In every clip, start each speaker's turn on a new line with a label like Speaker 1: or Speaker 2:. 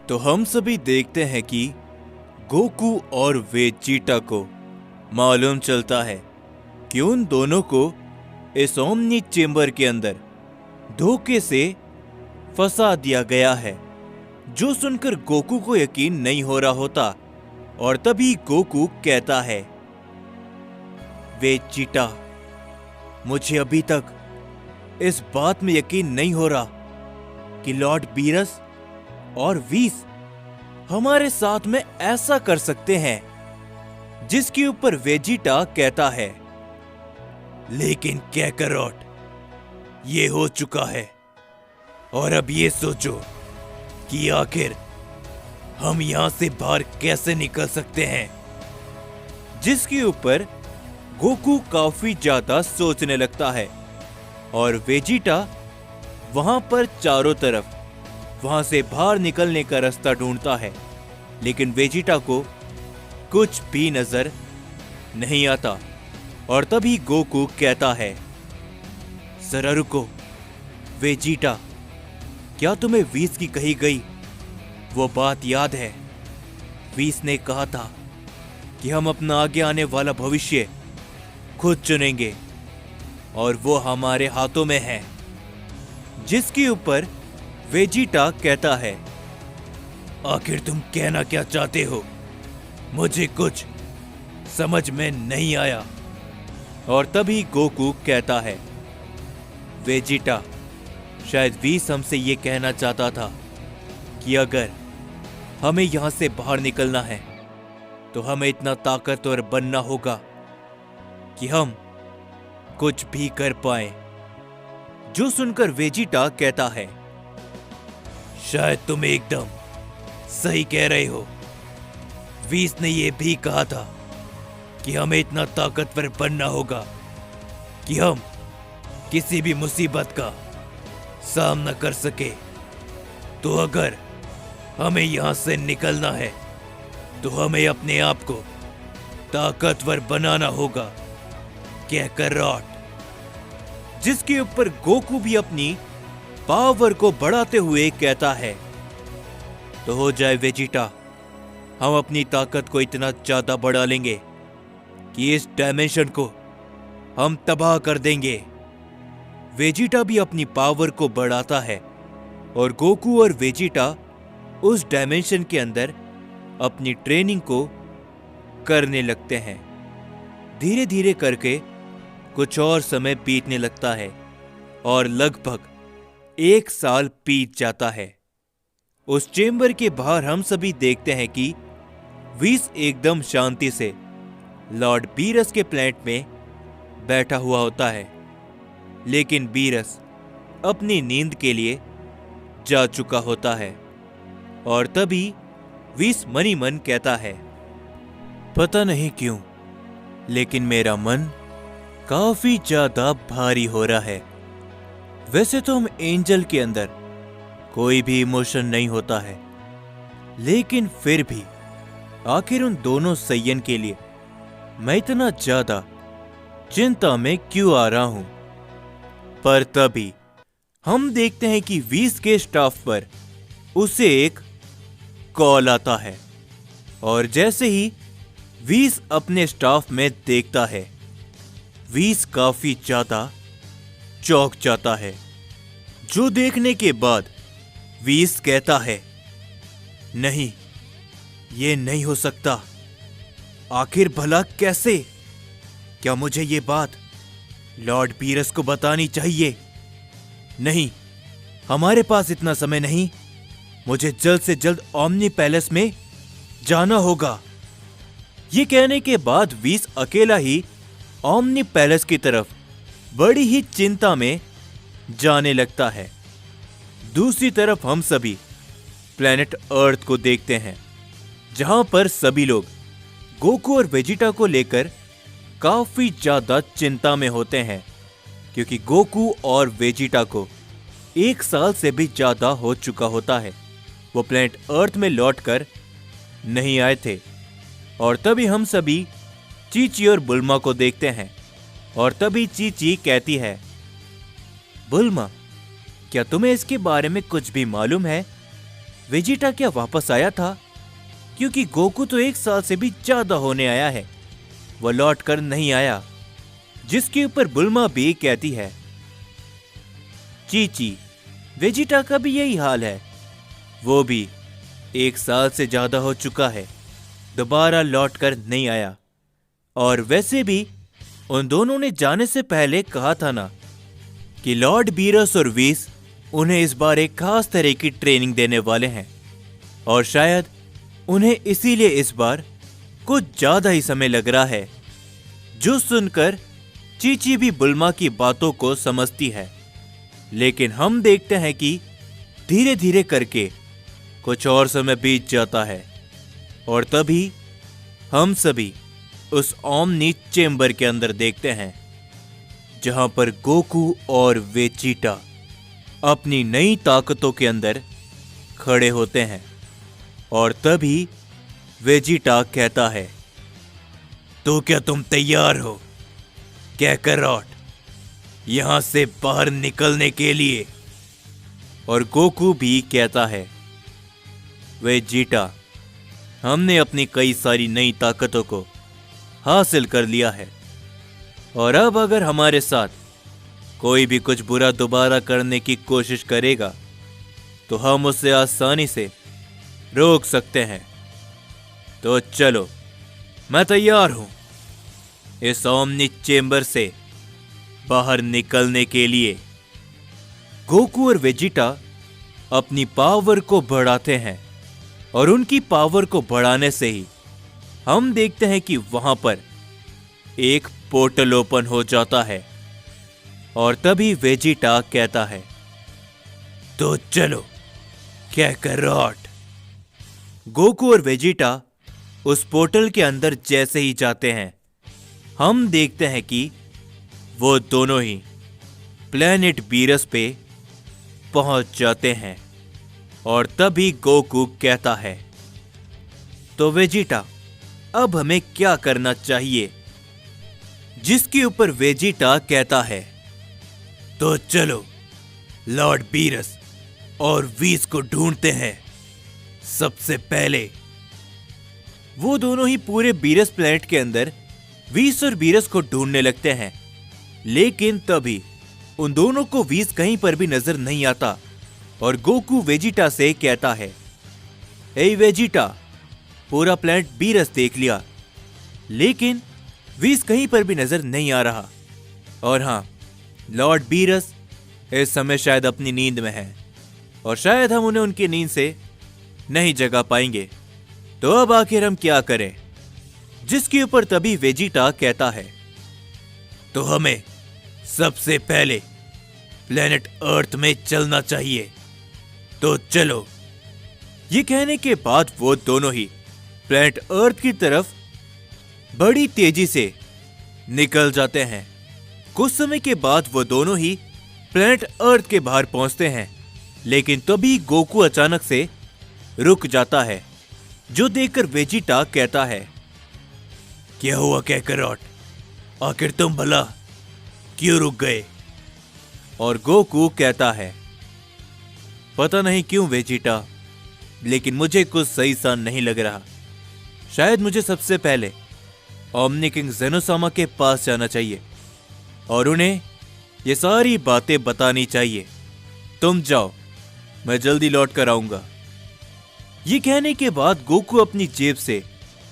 Speaker 1: तो हम सभी देखते हैं कि गोकू और वेजिटा को मालूम चलता है कि उन दोनों को इस ओमनी चेंबर के अंदर धोखे से फंसा दिया गया है, जो सुनकर गोकू को यकीन नहीं हो रहा होता। और तभी गोकू कहता है, वेजिटा, मुझे अभी तक इस बात में यकीन नहीं हो रहा कि लॉर्ड बीरस और व्हीस हमारे साथ में ऐसा कर सकते हैं। जिसके ऊपर वेजिटा कहता है, लेकिन कैकरॉट, ये हो चुका है और अब ये सोचो कि आखिर हम यहां से बाहर कैसे निकल सकते हैं। जिसके ऊपर गोकू काफी ज्यादा सोचने लगता है और वेजिटा वहां पर चारों तरफ वहां से बाहर निकलने का रास्ता ढूंढता है, लेकिन वेजिटा को कुछ भी नजर नहीं आता। और तभी गोकू कहता है, जरा रुको वेजिटा, क्या तुम्हें व्हीस की कही गई वो बात याद है? व्हीस ने कहा था कि हम अपना आगे आने वाला भविष्य खुद चुनेंगे और वो हमारे हाथों में है। जिसके ऊपर वेजिटा कहता है, आखिर तुम कहना क्या चाहते हो? मुझे कुछ समझ में नहीं आया। और तभी गोकू कहता है, वेजिटा, शायद व्हीस हमसे ये कहना चाहता था कि अगर हमें यहां से बाहर निकलना है तो हमें इतना ताकतवर बनना होगा कि हम कुछ भी कर पाए। जो सुनकर वेजिटा कहता है, शायद तुम एकदम सही कह रहे हो। व्हीस ने यह भी कहा था कि हमें इतना ताकतवर बनना होगा कि हम किसी भी मुसीबत का सामना कर सके। तो अगर हमें यहां से निकलना है तो हमें अपने आप को ताकतवर बनाना होगा, कैकरॉट। जिसके ऊपर गोकू भी अपनी पावर को बढ़ाते हुए कहता है, तो हो जाए वेजिटा, हम अपनी ताकत को इतना ज्यादा बढ़ा लेंगे कि इस डायमेंशन को हम तबाह कर देंगे। वेजिटा भी अपनी पावर को बढ़ाता है और गोकू और वेजिटा उस डायमेंशन के अंदर अपनी ट्रेनिंग को करने लगते हैं। धीरे धीरे करके कुछ और समय बीतने लगता है और लगभग 1 साल बीत जाता है। उस चेंबर के बाहर हम सभी देखते हैं कि व्हीस एकदम शांति से लॉर्ड बीरस के प्लेनेट में बैठा हुआ होता है, लेकिन बीरस अपनी नींद के लिए जा चुका होता है। और तभी व्हीस मनी मन कहता है, पता नहीं क्यों, लेकिन मेरा मन काफी ज्यादा भारी हो रहा है। वैसे तो हम एंजल के अंदर कोई भी इमोशन नहीं होता है, लेकिन फिर भी आखिर उन दोनों सय्यन के लिए मैं इतना ज्यादा चिंता में क्यों आ रहा हूं। पर तभी हम देखते हैं कि व्हीस के स्टाफ पर उसे एक कॉल आता है और जैसे ही व्हीस अपने स्टाफ में देखता है, व्हीस काफी ज्यादा चौंक जाता है। जो देखने के बाद व्हीस कहता है, नहीं, ये नहीं हो सकता। आखिर भला कैसे? क्या मुझे ये बात लॉर्ड बीरस को बतानी चाहिए? नहीं, हमारे पास इतना समय नहीं। मुझे जल्द से जल्द ओमनी पैलेस में जाना होगा। ये कहने के बाद व्हीस अकेला ही ओमनी पैलेस की तरफ बड़ी ही चिंता में जाने लगता है। दूसरी तरफ हम सभी प्लेनेट अर्थ को देखते हैं, जहां पर सभी लोग गोकू और वेजिटा को लेकर काफी ज्यादा चिंता में होते हैं, क्योंकि गोकू और वेजिटा को 1 साल से भी ज्यादा हो चुका होता है। वो प्लेनेट अर्थ में लौटकर नहीं आए थे। और तभी हम सभी चीची और बुल्मा को देखते हैं और तभी चीची कहती है, बुल्मा, क्या तुम्हें इसके बारे में कुछ भी मालूम है? वेजिटा क्या वापस आया था? क्योंकि गोकू तो 1 साल से भी ज्यादा होने आया है, वो लौट कर नहीं आया। जिसके ऊपर बुल्मा भी कहती है, चीची, वेजिटा का भी यही हाल है, वो भी 1 साल से ज्यादा हो चुका है, दोबारा लौट कर नहीं आया। और वैसे भी उन दोनों ने जाने से पहले कहा था ना कि लॉर्ड बीरस और वीस उन्हें इस बार एक खास तरह की ट्रेनिंग देने वाले हैं, और शायद उन्हें इसीलिए इस बार कुछ ज्यादा ही समय लग रहा है। जो सुनकर चीची भी बुल्मा की बातों को समझती है, लेकिन हम देखते हैं कि धीरे धीरे करके कुछ और समय बीत जाता है, और तभी हम सभी उस ओमनी चेंबर के अंदर देखते हैं, जहां पर गोकू और वेजिटा अपनी नई ताकतों के अंदर खड़े होते हैं। और तभी वेजिटा कहता है, तो क्या तुम तैयार हो कैकरॉट, यहां से बाहर निकलने के लिए? और गोकू भी कहता है, वेजिटा, हमने अपनी कई सारी नई ताकतों को हासिल कर लिया है, और अब अगर हमारे साथ कोई भी कुछ बुरा दोबारा करने की कोशिश करेगा तो हम उसे आसानी से रोक सकते हैं। तो चलो, मैं तैयार हूं इस ओमनी चेंबर से बाहर निकलने के लिए। गोकू और वेजिटा अपनी पावर को बढ़ाते हैं, और उनकी पावर को बढ़ाने से ही हम देखते हैं कि वहां पर एक पोर्टल ओपन हो जाता है। और तभी वेजिटा कहता है, तो चलो कैकरॉट। गोकू और वेजिटा उस पोर्टल के अंदर जैसे ही जाते हैं, हम देखते हैं कि वो दोनों ही प्लेनेट बीरस पे पहुंच जाते हैं। और तभी गोकू कहता है, तो वेजिटा, अब हमें क्या करना चाहिए? जिसके ऊपर वेजिटा कहता है, तो चलो लॉर्ड बीरस और वीस को ढूंढते हैं। सबसे पहले वो दोनों ही पूरे बीरस प्लैनेट के अंदर वीस और बीरस को ढूंढने लगते हैं, लेकिन तभी उन दोनों को वीस कहीं पर भी नजर नहीं आता। और गोकू वेजिटा से कहता है, ए वेजिटा, पूरा प्लैनेट बीरस देख लिया, लेकिन वीस कहीं पर भी नजर नहीं आ रहा। और हां, लॉर्ड बीरस इस समय शायद अपनी नींद में है, और शायद हम उन्हें उनकी नींद से नहीं जगा पाएंगे। तो अब आखिर हम क्या करें? जिसके ऊपर तभी वेजिटा कहता है, तो हमें सबसे पहले प्लेनेट अर्थ में चलना चाहिए। तो चलो। ये कहने के बाद वो दोनों ही प्लेनेट अर्थ की तरफ बड़ी तेजी से निकल जाते हैं। कुछ समय के बाद वो दोनों ही प्लेनेट अर्थ के बाहर पहुंचते हैं, लेकिन तभी गोकू अचानक से रुक जाता है, जो देखकर वेजिटा कहता है, क्या हुआ कैकरॉट, आखिर तुम भला क्यों रुक गए? और गोकू कहता है, पता नहीं क्यों वेजिटा, लेकिन मुझे कुछ सही सा नहीं लग रहा। शायद मुझे सबसे पहले ओमनी किंग जेनोसामा के पास जाना चाहिए और उन्हें ये सारी बातें बतानी चाहिए। तुम जाओ, मैं जल्दी लौट कर आऊंगा। ये कहने के बाद गोकू अपनी जेब से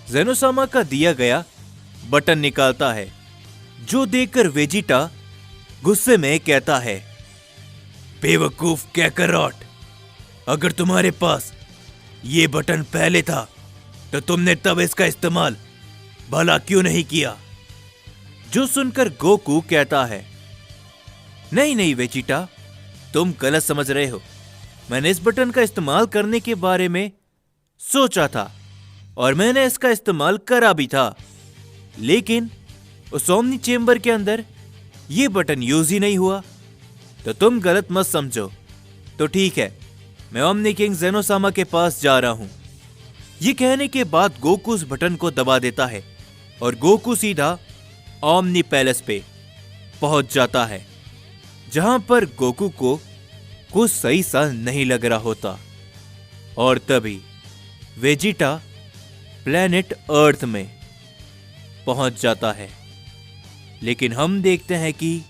Speaker 1: जेनोसामा का दिया गया बटन निकालता है, जो देखकर वेजिटा गुस्से में कहता है, बेवकूफ कैकरॉट, अगर तुम्हारे पास ये बटन पहले था तो तुमने तब इसका इस्तेमाल भला क्यों नहीं किया? जो सुनकर गोकू कहता है, नहीं नहीं वेजिटा, तुम गलत समझ रहे हो। मैंने इस बटन का इस्तेमाल करने के बारे में सोचा था और मैंने इसका इस्तेमाल करा भी था, लेकिन उस ओमनी चेंबर के अंदर ये बटन यूज ही नहीं हुआ। तो तुम गलत मत समझो। तो ठीक है, मैं ओमनी किंग जेनोसामा के पास जा रहा हूं। ये कहने के बाद गोकू उस बटन को दबा देता है और गोकू सीधा ओमनी पैलेस पे पहुंच जाता है, जहां पर गोकू को कुछ सही सा नहीं लग रहा होता। और तभी वेजिटा प्लेनेट अर्थ में पहुंच जाता है। लेकिन हम देखते हैं कि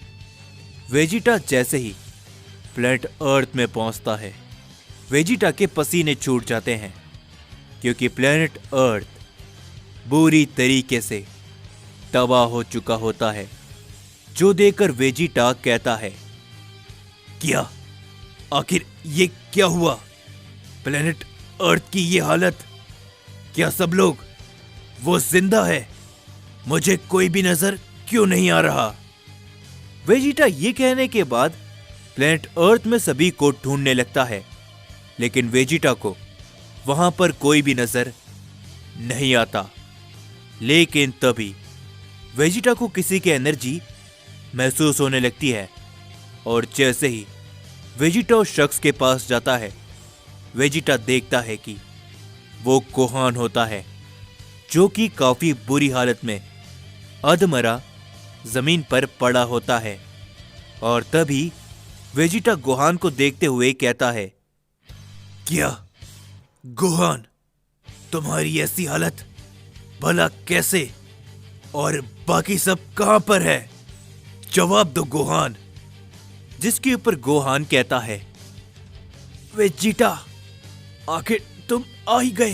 Speaker 1: वेजिटा जैसे ही प्लेनेट अर्थ में पहुंचता है, वेजिटा के पसीने छूट जाते हैं, क्योंकि प्लेनेट अर्थ बुरी तरीके से तबाह हो चुका होता है। जो देखकर वेजिटा कहता है, क्या आखिर ये क्या हुआ? प्लेनेट अर्थ की ये हालत, क्या सब लोग वो जिंदा है? मुझे कोई भी नजर क्यों नहीं आ रहा? वेजिटा ये कहने के बाद प्लेनेट अर्थ में सभी को ढूंढने लगता है, लेकिन वेजिटा को वहां पर कोई भी नजर नहीं आता। लेकिन तभी वेजिटा को किसी की एनर्जी महसूस होने लगती है, और जैसे ही वेजिटा उस शख्स के पास जाता है, वेजिटा देखता है कि वो गोहान होता है, जो कि काफी बुरी हालत में अधमरा जमीन पर पड़ा होता है। और तभी वेजिटा गोहान को देखते हुए कहता है, क्या गोहान, तुम्हारी ऐसी हालत भला कैसे? और बाकी सब कहां पर है? जवाब दो गोहान। जिसके ऊपर गोहान कहता है, वेजिटा, आखिर तुम आ ही गए।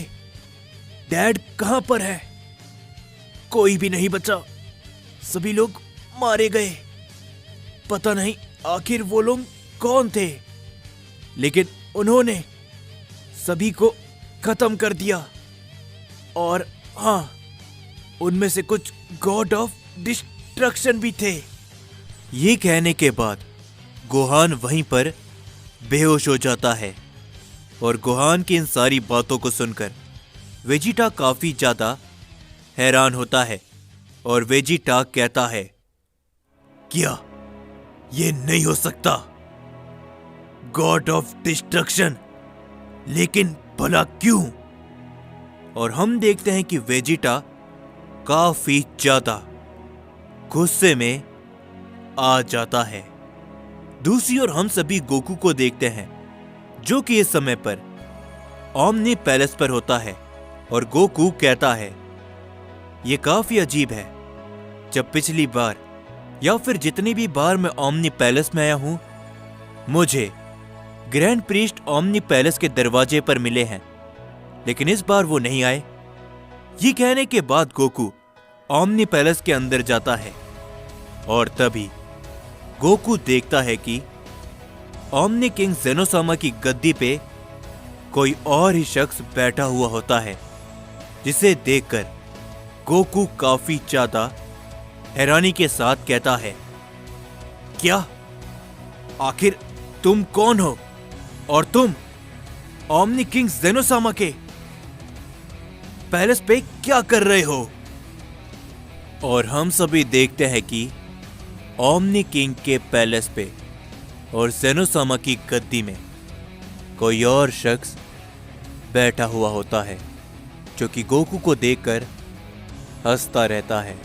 Speaker 1: डैड कहां पर है? कोई भी नहीं बचा, सभी लोग मारे गए। पता नहीं आखिर वो लोग कौन थे, लेकिन उन्होंने सभी को खत्म कर दिया। और हाँ, उनमें से कुछ गॉड ऑफ डिस्ट्रक्शन भी थे। ये कहने के बाद गोहान वहीं पर बेहोश हो जाता है, और गोहान की इन सारी बातों को सुनकर वेजिटा काफी ज्यादा हैरान होता है। और वेजिटा कहता है, क्या ये नहीं हो सकता? गॉड ऑफ डिस्ट्रक्शन, लेकिन भला क्यों? और हम देखते हैं कि वेजिटा काफी ज्यादा गुस्से में आ जाता है। दूसरी ओर हम सभी गोकू को देखते हैं, जो कि इस समय पर ओमनी पैलेस पर होता है। और गोकू कहता है, यह काफी अजीब है, जब पिछली बार या फिर जितनी भी बार मैं ओमनी पैलेस में आया हूं, मुझे ग्रैंड प्रीस्ट ओमनी पैलेस के दरवाजे पर मिले हैं, लेकिन इस बार वो नहीं आए। ये कहने के बाद गोकू ओमनी पैलेस के अंदर जाता है, और तभी गोकू देखता है कि ओमनी किंग जेनोसामा की गद्दी पे कोई और ही शख्स बैठा हुआ होता है, जिसे देखकर गोकू काफी ज्यादा हैरानी के साथ कहता है, क्या आखिर तुम कौन हो? और तुम ओमनी किंग जेनोसामा के पैलेस पे क्या कर रहे हो? और हम सभी देखते हैं कि ओमनी किंग के पैलेस पे और जेनोसामा की गद्दी में कोई और शख्स बैठा हुआ होता है, जो कि गोकू को देखकर हंसता रहता है।